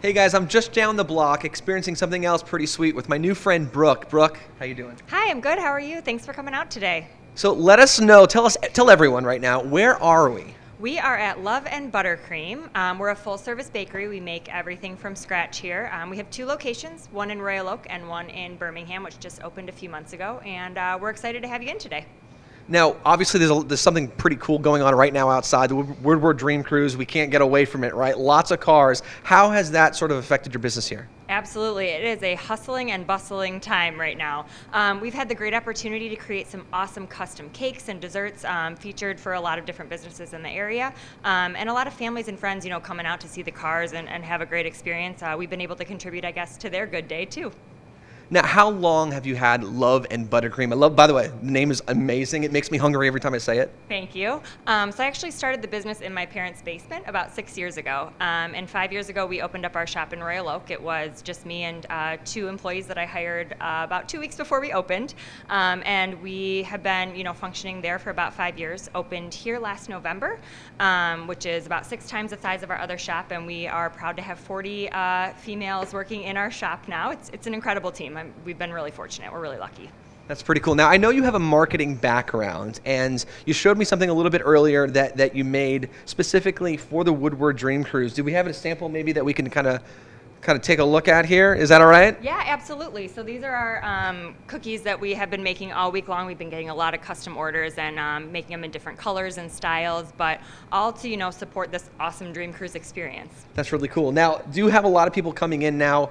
Hey guys, I'm just down the block experiencing something else pretty sweet with my new friend Brooke. Brooke, how you doing? Hi, I'm good. How are you? Thanks for coming out today. So let us know, tell everyone right now, where are we? We are at Love and Buttercream. We're a full-service bakery. We make everything from scratch here. We have 2 locations, one in Royal Oak and one in Birmingham, which just opened a few months ago, and we're excited to have you in today. Now, obviously, there's something pretty cool going on right now outside, the Woodward Dream Cruise. We can't get away from it, right? Lots of cars. How has that sort of affected your business here? Absolutely. It is a hustling and bustling time right now. We've had the great opportunity to create some awesome custom cakes and desserts featured for a lot of different businesses in the area. And a lot of families and friends, coming out to see the cars and have a great experience. We've been able to contribute, I guess, to their good day, too. Now, how long have you had Love and Buttercream? By the way, the name is amazing. It makes me hungry every time I say it. Thank you. So I actually started the business in my parents' basement about 6 years ago. And 5 years ago, we opened up our shop in Royal Oak. It was just me and 2 employees that I hired about 2 weeks before we opened. And we have been, functioning there for about 5 years. Opened here last November, which is about 6 times the size of our other shop. And we are proud to have 40 females working in our shop now. It's an incredible team. We've been really fortunate. We're really lucky. That's pretty cool. Now, I know you have a marketing background, and you showed me something a little bit earlier that you made specifically for the Woodward Dream Cruise. Do we have a sample maybe that we can kind of take a look at here? Is that all right? Yeah, absolutely. So these are our cookies that we have been making all week long. We've been getting a lot of custom orders and making them in different colors and styles, but all to, support this awesome Dream Cruise experience. That's really cool. Now, do you have a lot of people coming in now,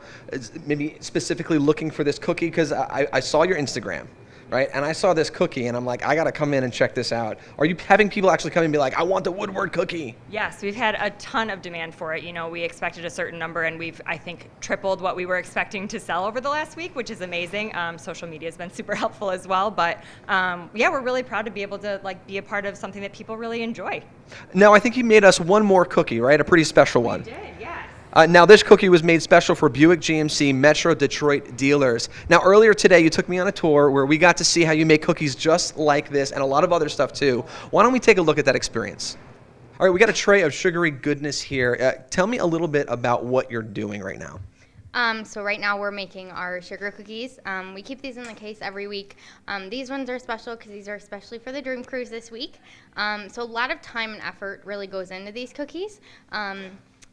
maybe specifically looking for this cookie? Because I saw your Instagram, right? And I saw this cookie, and I'm like, I got to come in and check this out. Are you having people actually come in and be like, I want the Woodward cookie? Yes, we've had a ton of demand for it. We expected a certain number, and we've, I think, tripled what we were expecting to sell over the last week, which is amazing. Social media has been super helpful as well. But yeah, we're really proud to be able to be a part of something that people really enjoy. Now, I think you made us one more cookie, right? A pretty special one. We did, yes. Now, this cookie was made special for Buick GMC Metro Detroit dealers. Now, earlier today, you took me on a tour where we got to see how you make cookies just like this and a lot of other stuff, too. Why don't we take a look at that experience? All right, we got a tray of sugary goodness here. Tell me a little bit about what you're doing right now. So right now we're making our sugar cookies. We keep these in the case every week. These ones are special because these are especially for the Dream Cruise this week. So a lot of time and effort really goes into these cookies.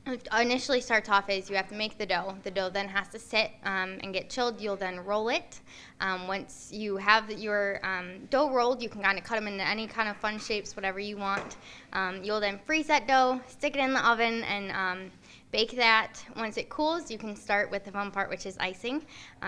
It initially starts off as you have to make the dough. The dough then has to sit and get chilled. You'll then roll it. Once you have your dough rolled, you can kind of cut them into any kind of fun shapes, whatever you want. You'll then freeze that dough, stick it in the oven, and bake that. Once it cools, you can start with the fun part, which is icing.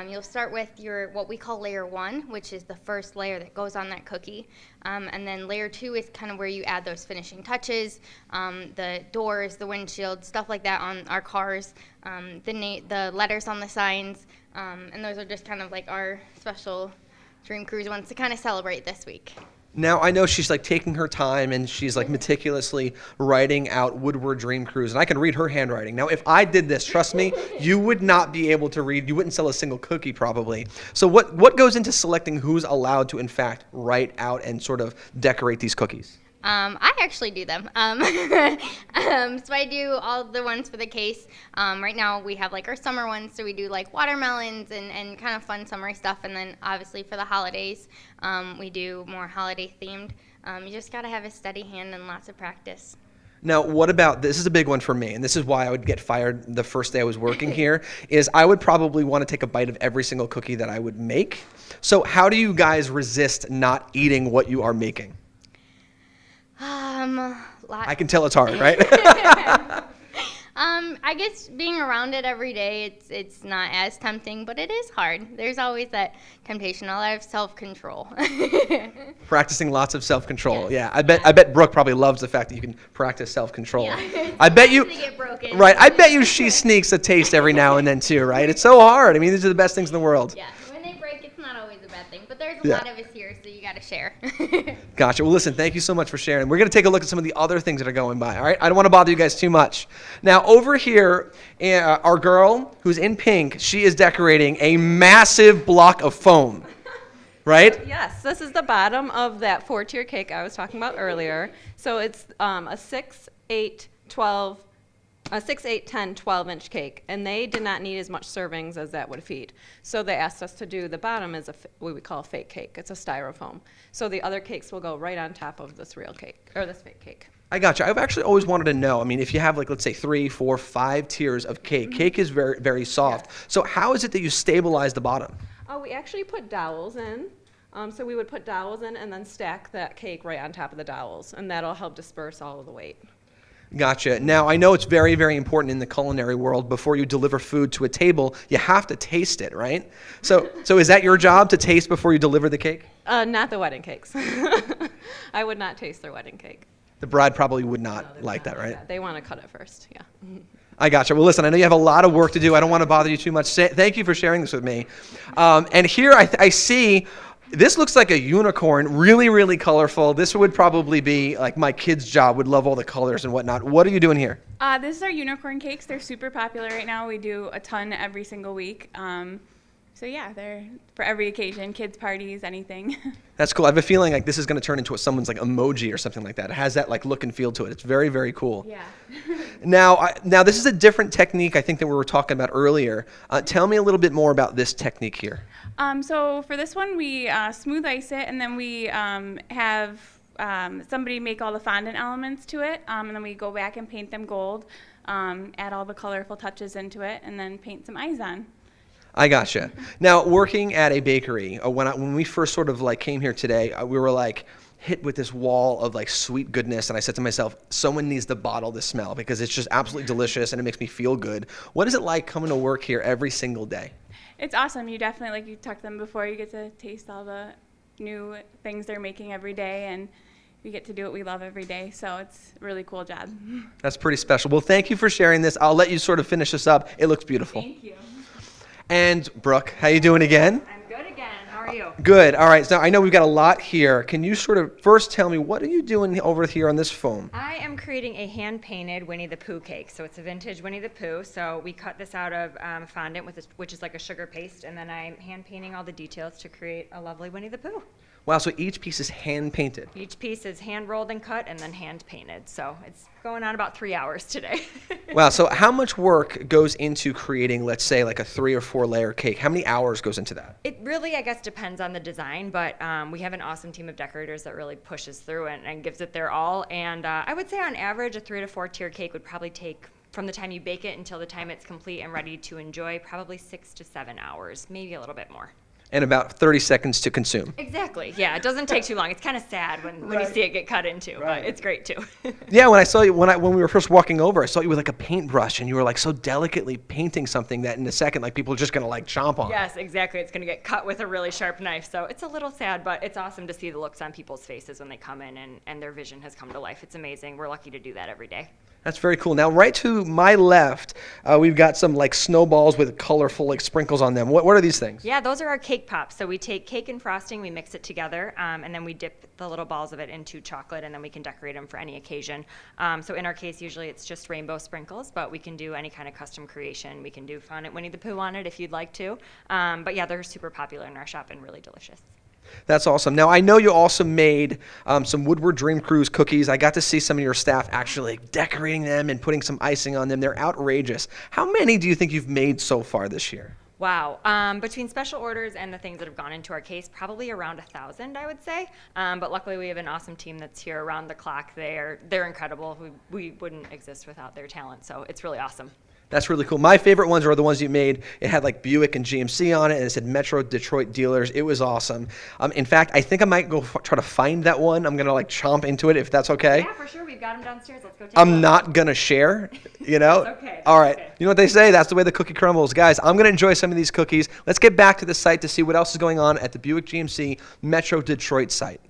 You'll start with your what we call layer 1, which is the first layer that goes on that cookie. And then layer 2 is kind of where you add those finishing touches, the doors, the windshield, stuff like that on our cars, the letters on the signs, and those are just kind of like our special Dream Cruise ones to kind of celebrate this week. Now, I know she's taking her time and she's meticulously writing out Woodward Dream Cruise, and I can read her handwriting. Now, if I did this, trust me, you would not be able to read. You wouldn't sell a single cookie probably. So what goes into selecting who's allowed to, in fact, write out and sort of decorate these cookies? I actually do them. So I do all the ones for the case. Right now we have our summer ones, so we do watermelons and kind of fun summery stuff. And then obviously for the holidays, we do more holiday themed. You just got to have a steady hand and lots of practice. Now, what about, this is a big one for me, and this is why I would get fired the first day I was working here, is I would probably want to take a bite of every single cookie that I would make. So how do you guys resist not eating what you are making? I can tell it's hard, right? I guess being around it every day, it's not as tempting, but it is hard. There's always that temptation. A lot of self-control. Practicing lots of self-control. Yes. Yeah, I bet Brooke probably loves the fact that you can practice self-control. Yeah. I bet you. They get broken. Right. I bet you she sneaks a taste every now and then too. Right. It's so hard. I mean, these are the best things in the world. Yeah. When they break, it's not always a bad thing, but there's a Yeah. lot of us here, so you got to share. Gotcha. Well, listen, thank you so much for sharing. We're going to take a look at some of the other things that are going by, all right? I don't want to bother you guys too much. Now, over here, our girl who's in pink, she is decorating a massive block of foam, right? Yes, this is the bottom of that 4-tier cake I was talking about earlier. So it's a 6, 8, 12, a 6, 8, 10, 12-inch cake, and they did not need as much servings as that would feed. So they asked us to do the bottom as what we call a fake cake. It's a styrofoam. So the other cakes will go right on top of this real cake, or this fake cake. I got you. I've actually always wanted to know. I mean, if you have like, let's say 3, 4, 5 tiers of cake, cake is very, very soft. Yes. So how is it that you stabilize the bottom? We actually put dowels in. So we would put dowels in and then stack that cake right on top of the dowels, and that'll help disperse all of the weight. Gotcha. Now, I know it's very, very important in the culinary world. Before you deliver food to a table, you have to taste it, right? So is that your job to taste before you deliver the cake? Not the wedding cakes. I would not taste their wedding cake. The bride probably would not like that, right? Yeah, they want to cut it first, yeah. I gotcha. Well, listen, I know you have a lot of work to do. I don't want to bother you too much. Thank you for sharing this with me. And here I see, this looks like a unicorn, really, really colorful. This would probably be like my kid's job, would love all the colors and whatnot. What are you doing here? This is our unicorn cakes. They're super popular right now. We do a ton every single week. So yeah, they're for every occasion, kids' parties, anything. That's cool. I have a feeling like this is going to turn into someone's like emoji or something like that. It has that like look and feel to it. It's very, very cool. Yeah. Now this is a different technique I think that we were talking about earlier. Tell me a little bit more about this technique here. So for this one, we smooth ice it, and then we have somebody make all the fondant elements to it, and then we go back and paint them gold, add all the colorful touches into it, and then paint some eyes on. I gotcha. Now, working at a bakery, when we first sort of like came here today, we were like hit with this wall of like sweet goodness, and I said to myself, someone needs to bottle this smell because it's just absolutely delicious and it makes me feel good. What is it like coming to work here every single day? It's awesome. You definitely, like you talked to them before, you get to taste all the new things they're making every day, and we get to do what we love every day, so it's a really cool job. That's pretty special. Well, thank you for sharing this. I'll let you sort of finish this up. It looks beautiful. Thank you. And Brooke, how you doing again? I'm good again. How are you? Good. All right. So I know we've got a lot here. Can you sort of first tell me, what are you doing over here on this foam? I am creating a hand-painted Winnie the Pooh cake. So it's a vintage Winnie the Pooh. So we cut this out of fondant, which is like a sugar paste, and then I'm hand-painting all the details to create a lovely Winnie the Pooh. Wow, so each piece is hand-painted. Each piece is hand-rolled and cut and then hand-painted. So it's going on about 3 hours today. Wow, so how much work goes into creating, let's say, like a 3 or 4 layer cake? How many hours goes into that? It really, I guess, depends on the design, but we have an awesome team of decorators that really pushes through and gives it their all. And I would say on average, a 3 to 4 tier cake would probably take, from the time you bake it until the time it's complete and ready to enjoy, probably 6 to 7 hours, maybe a little bit more. And about 30 seconds to consume. Exactly. Yeah, it doesn't take too long. It's kind of sad when you see it get cut into, but it's great too. Yeah, when I saw you, when we were first walking over, I saw you with like a paintbrush, and you were like so delicately painting something that in a second, like people are just gonna like chomp on. Yes, exactly. It's gonna get cut with a really sharp knife. So it's a little sad, but it's awesome to see the looks on people's faces when they come in and their vision has come to life. It's amazing. We're lucky to do that every day. That's very cool. Now, right to my left, we've got some like snowballs with colorful like sprinkles on them. What are these things? Yeah, those are our cake pops. So we take cake and frosting, we mix it together, and then we dip the little balls of it into chocolate, and then we can decorate them for any occasion. So in our case, usually it's just rainbow sprinkles, but we can do any kind of custom creation. We can do fondant Winnie the Pooh on it if you'd like to. But yeah, they're super popular in our shop and really delicious. That's awesome. Now, I know you also made some Woodward Dream Cruise cookies. I got to see some of your staff actually decorating them and putting some icing on them. They're outrageous. How many do you think you've made so far this year? Wow. Between special orders and the things that have gone into our case, probably around 1,000, I would say. But luckily, we have an awesome team that's here around the clock. They're incredible. We wouldn't exist without their talent, so it's really awesome. That's really cool. My favorite ones are the ones you made. It had like Buick and GMC on it, and it said Metro Detroit Dealers. It was awesome. In fact, I think I might go try to find that one. I'm going to like chomp into it if that's okay. Yeah, for sure. We've got them downstairs. Let's go take a I'm look. not going to share, you know? That's okay. All right. Okay. You know what they say? That's the way the cookie crumbles. Guys, I'm going to enjoy some of these cookies. Let's get back to the site to see what else is going on at the Buick GMC Metro Detroit site.